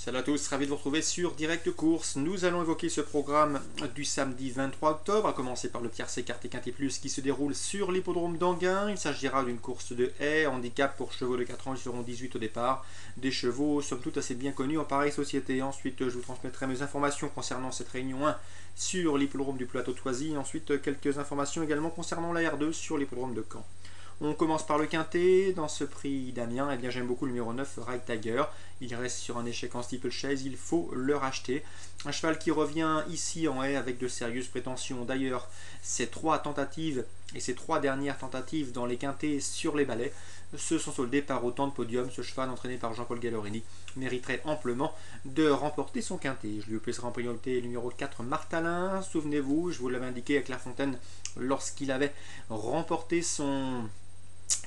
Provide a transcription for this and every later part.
Salut à tous, ravi de vous retrouver sur Direct Course. Nous allons évoquer ce programme du samedi 23 octobre, à commencer par le tiercé écarté Quintet Plus qui se déroule sur l'hippodrome d'Anguin. Il s'agira d'une course de haies, handicap pour chevaux de 4 ans, ils seront 18 au départ. Des chevaux, somme toute, assez bien connus en pareille société. Ensuite, je vous transmettrai mes informations concernant cette réunion 1 sur l'hippodrome du plateau de Thoisy. Ensuite, quelques informations également concernant la R2 sur l'hippodrome de Caen. On commence par le quintet. Dans ce prix d'Amiens, eh bien, j'aime beaucoup le numéro 9, Right Tiger. Il reste sur un échec en steeplechase, il faut le racheter. Un cheval qui revient ici en haie avec de sérieuses prétentions. D'ailleurs, ces 3 tentatives et ces 3 dernières tentatives dans les quintets sur les balais se sont soldées par autant de podiums. Ce cheval, entraîné par Jean-Paul Gallorini, mériterait amplement de remporter son quintet. Je lui placerai en priorité le numéro 4, Martalin. Souvenez-vous, je vous l'avais indiqué à Clairefontaine lorsqu'il avait remporté son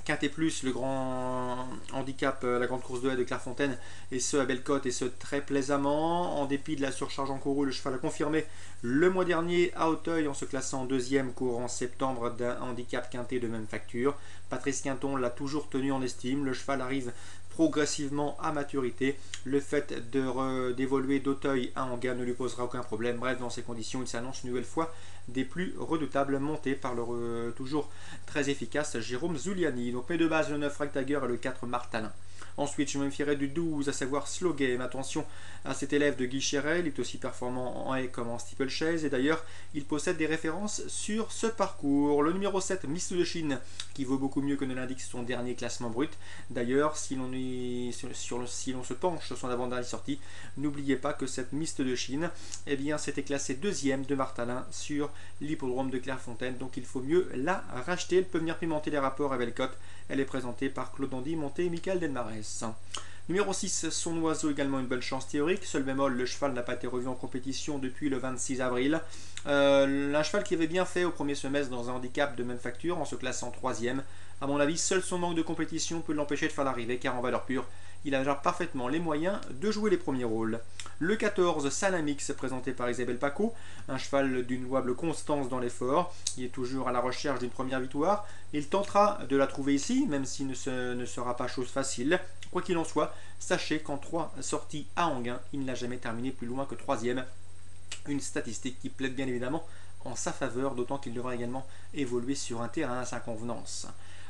Quintet Plus, le grand handicap, la grande course de haie de Clairefontaine, et ce à Bellecote, et ce très plaisamment. En dépit de la surcharge encourue, le cheval a confirmé le mois dernier à Auteuil en se classant deuxième courant septembre d'un handicap quintet de même facture. Patrice Quinton l'a toujours tenu en estime. Le cheval arrive progressivement à maturité. Le fait d'évoluer d'Auteuil à Anguin ne lui posera aucun problème. Bref, dans ces conditions, il s'annonce une nouvelle fois des plus redoutables, montés par le toujours très efficace Jérôme Zuliani. Donc mes deux bases, le 9 Right Tiger et le 4 Martalin. Ensuite, je me méfierai du 12, à savoir Slow Game. Attention à cet élève de Guy Chérel, il est aussi performant en haie comme en steeplechase, et d'ailleurs, il possède des références sur ce parcours. Le numéro 7, Mist de Chine, qui vaut beaucoup mieux que ne l'indique son dernier classement brut. D'ailleurs, si l'on se penche sur son avant-dernière sortie, n'oubliez pas que cette Mist de Chine, eh bien, s'était classée deuxième de Martalin sur l'hippodrome de Clairefontaine, donc il faut mieux la racheter. Elle peut venir pimenter les rapports à Bellecote. Elle est présentée par Claude Dandy, monté et Michael Denmarès. Numéro 6, Son Oiseau, également une bonne chance théorique. Seul bémol, le cheval n'a pas été revu en compétition depuis le 26 avril. Un cheval qui avait bien fait au premier semestre dans un handicap de même facture en se classant 3e. À mon avis, seul son manque de compétition peut l'empêcher de faire l'arrivée, car en valeur pure, il a déjà parfaitement les moyens de jouer les premiers rôles. Le 14, Salamix, présenté par Isabelle Paco, un cheval d'une louable constance dans l'effort. Il est toujours à la recherche d'une première victoire. Il tentera de la trouver ici, même si ne sera pas chose facile. Quoi qu'il en soit, sachez qu'en 3 sorties à Anguin, il n'a jamais terminé plus loin que 3e. Une statistique qui plaide bien évidemment en sa faveur, d'autant qu'il devra également évoluer sur un terrain à sa convenance.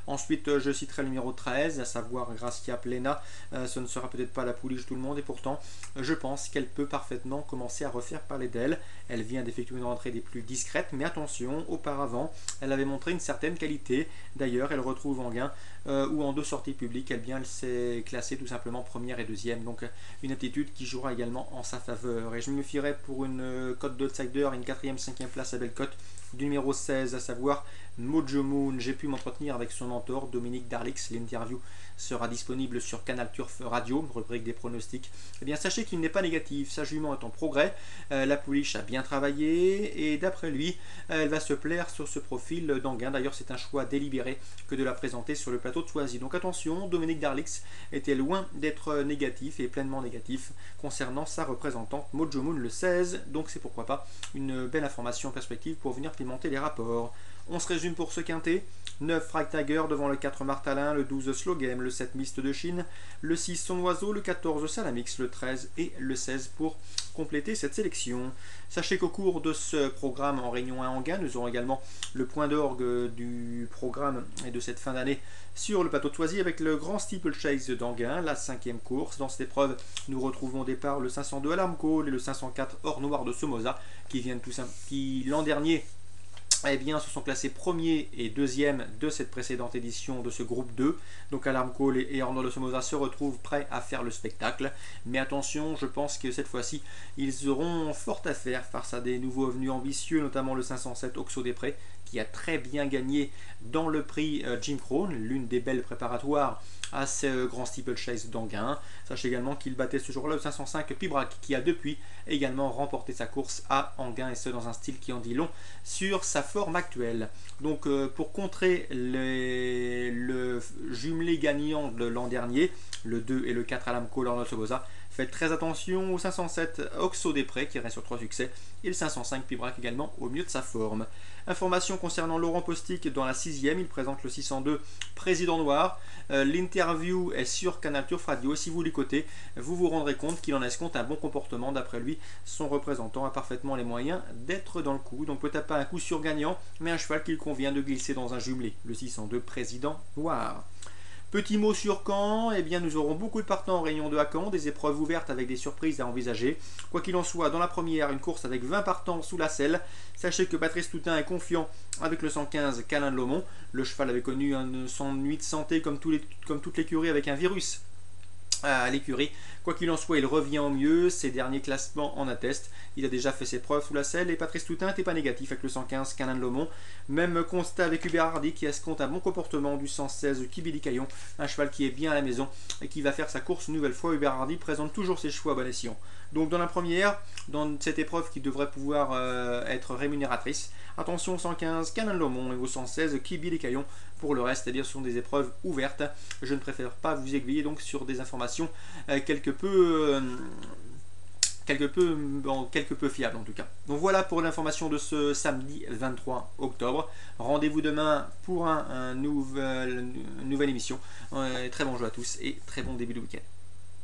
Ensuite, je citerai le numéro 13, à savoir Gracia Plena. Ce ne sera peut-être pas la pouliche tout le monde, et pourtant, je pense qu'elle peut parfaitement commencer à refaire parler d'elle. Elle vient d'effectuer une rentrée des plus discrètes, mais attention, auparavant, elle avait montré une certaine qualité. D'ailleurs, elle retrouve Anguin, où en 2 sorties publiques, elle s'est classée tout simplement première et deuxième. Donc, une aptitude qui jouera également en sa faveur. Et je me méfierai pour une cote d'outsider, une 4e, 5e place à Bellecote, du numéro 16, à savoir Mojo Moon. J'ai pu m'entretenir avec son mentor Dominique Darlix. L'interview sera disponible sur Canal Turf Radio, rubrique des pronostics. Eh bien, sachez qu'il n'est pas négatif, sa jument est en progrès, la pouliche a bien travaillé, et d'après lui, elle va se plaire sur ce profil d'Anguin. D'ailleurs, c'est un choix délibéré que de la présenter sur le plateau de Thoisy. Donc attention, Dominique Darlix était loin d'être négatif, et pleinement négatif, concernant sa représentante Mojo Moon le 16. Donc c'est pourquoi pas une belle information en perspective pour venir pimenter les rapports. On se résume pour ce quintet: 9 Right Tiger devant le 4 Martalin, le 12 Slow Game, le 7 Mist de Chine, le 6 Son Oiseau, le 14 Salamix, le 13 et le 16 pour compléter cette sélection. Sachez qu'au cours de ce programme en Réunion 1 Anguin, nous aurons également le point d'orgue du programme et de cette fin d'année sur le plateau de Thoisy avec le grand steeplechase d'Anguin, la 5e course. Dans cette épreuve, nous retrouvons au départ le 502 Alarm Call et le 504 Or Noir de Somoza qui l'an dernier, eh bien, se sont classés premier et deuxième de cette précédente édition de ce groupe 2. Donc Alarm Call et Or Noir de Somoza se retrouvent prêts à faire le spectacle. Mais attention, je pense que cette fois-ci, ils auront fort à faire face à des nouveaux venus ambitieux, notamment le 507 Oxo des Prés, qui a très bien gagné dans le prix Jim Crone, l'une des belles préparatoires à ce grand steeplechase d'Anguin. Sachez également qu'il battait ce jour-là le 505 Pibrac, qui a depuis également remporté sa course à Anguin, et ce dans un style qui en dit long sur sa forme actuelle. Donc pour contrer le jumelé gagnant de l'an dernier, le 2 et le 4 Alamco Lorna Soboza, faites très attention au 507 Oxo des Prés qui reste sur 3 succès, et le 505 Pibrac également au mieux de sa forme. Information concernant Laurent Postic dans la 6e, il présente le 602 Président Noir. L'interview est sur Canal Turf Radio. Si vous l'écoutez, vous vous rendrez compte qu'il en escompte un bon comportement. D'après lui, son représentant a parfaitement les moyens d'être dans le coup. Donc peut-être pas un coup sur gagnant, mais un cheval qu'il convient de glisser dans un jumelé, le 602 Président Noir. Petit mot sur Caen, eh bien nous aurons beaucoup de partants en réunion 2 à Caen, des épreuves ouvertes avec des surprises à envisager. Quoi qu'il en soit, dans la première, une course avec 20 partants sous la selle. Sachez que Patrice Toutain est confiant avec le 115 Câlin de Lomont. Le cheval avait connu son ennui de santé comme toute l'écurie avec un virus à l'écurie. Quoi qu'il en soit, il revient au mieux, ses derniers classements en attestent. Il a déjà fait ses preuves sous la selle et Patrice Toutain n'était pas négatif avec le 115 Câlin de Lomont. Même constat avec Hubert Hardy qui escompte un bon comportement du 116 Kibili Caillon, un cheval qui est bien à la maison et qui va faire sa course une nouvelle fois. Hubert Hardy présente toujours ses chevaux à bon escient. Donc dans la première, dans cette épreuve qui devrait pouvoir être rémunératrice, attention au 115 Câlin de Lomont et au 116 Kibili Caillon. Pour le reste, c'est-à-dire ce sont des épreuves ouvertes. Je ne préfère pas vous aiguiller donc sur des informations quelque peu fiables en tout cas. Donc voilà pour l'information de ce samedi 23 octobre. Rendez-vous demain pour une nouvelle émission. Très bon jeu à tous et très bon début de week-end.